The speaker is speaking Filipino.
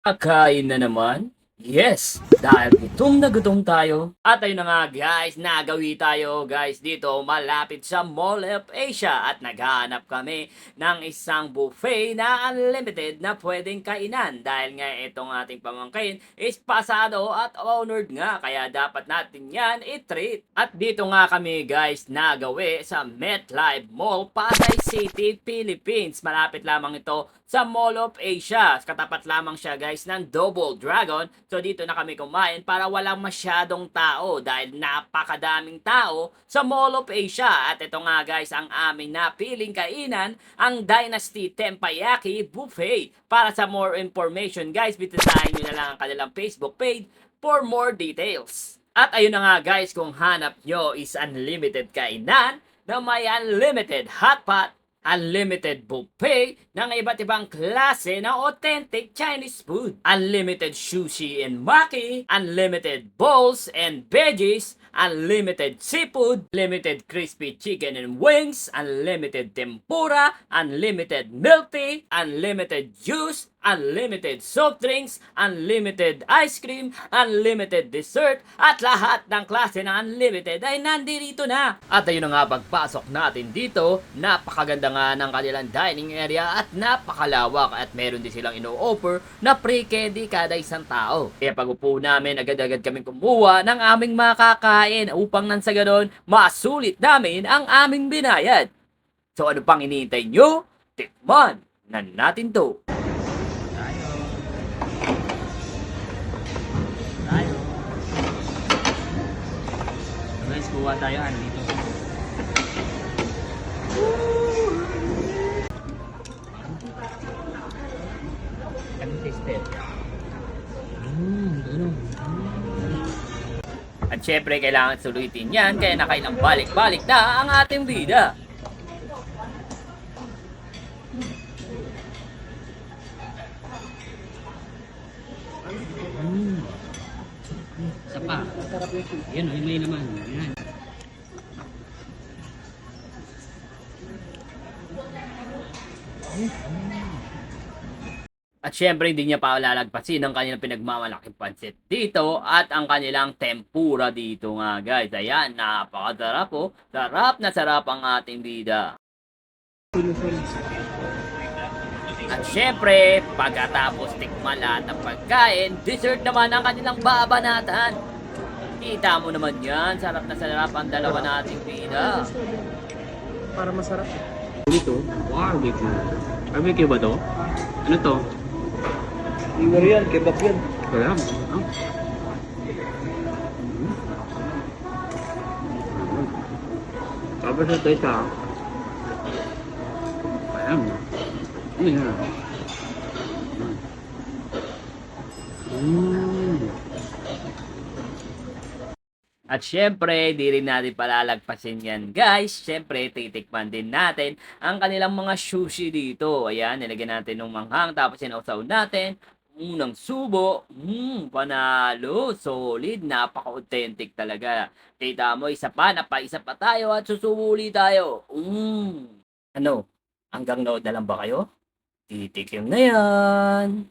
Kakain na naman? Yes! Dahil gutom na gutom tayo. At ayun na nga guys, nagawi tayo guys dito malapit sa Mall of Asia at naghahanap kami ng isang buffet na unlimited na pwedeng kainan dahil nga itong ating pamangkin is pasado at honored nga kaya dapat natin yan i-treat. At dito nga kami guys nagawi sa MetLife Mall, Pasay City, Philippines. Malapit lamang ito sa Mall of Asia. Katapat lamang siya guys ng Double Dragon. So dito na kami kumain para walang masyadong tao dahil napakadaming tao sa Mall of Asia. At ito nga guys ang aming napiling kainan, ang Dynasty Tempayaki Buffet. Para sa more information guys, bisitahin nyo na lang ang kanilang Facebook page for more details. At ayun na nga guys, kung hanap nyo is unlimited kainan na may unlimited hotpot, unlimited buffet ng iba't ibang klase ng authentic Chinese food, unlimited sushi and maki, unlimited bowls and veggies, unlimited seafood, limited crispy chicken and wings, unlimited tempura, unlimited milk tea, unlimited juice, unlimited soft drinks, unlimited ice cream, unlimited dessert, at lahat ng klase ng unlimited ay nandito na. At ayun na nga, pagpasok natin dito, napakaganda nga ng kanilang dining area at napakalawak at meron din silang ino-offer na pre-candy kada isang tao. Kaya pag upo namin, agad-agad kaming kumuha ng aming makakain upang nang sa ganon, masulit namin ang aming binayad. So ano pang iniintay nyo? Tikman na natin to. Guys, kuha tayo dito. Anong tasted? At syempre, kailangan sulitin yan, kaya nakailang balik-balik na ang ating bida. Isa pa. Yan, may naman. Yan. At syempre, hindi niya pa lalagpasin ang kanilang pinagmamalaking pansit dito at ang kanilang tempura dito nga guys. Ayan, napakasarap po. Sarap na sarap ang ating bida. At syempre, pagkatapos tikman lahat ng pagkain, dessert naman ang kanilang babanatan. Kita mo naman yan, sarap na sarap ang dalawa nating bida. Para masarap. Ito, barbecue. Barbecue ba to? Ano to? Liver yan, kebab yan. Kaya, tapos ito isa. Ayan. Ano yan? At syempre, di rin natin palalagpasin yan guys. Syempre, titikman din natin ang kanilang mga sushi dito. Ayan, nilagyan natin ng manghang, tapos sinausaw natin. Unang subo, panalo, solid, napaka-authentic talaga. Kita mo, isa pa, napaisa pa tayo at susubuli tayo. Ano, hanggang nood na lang ba kayo? Titikim na yan.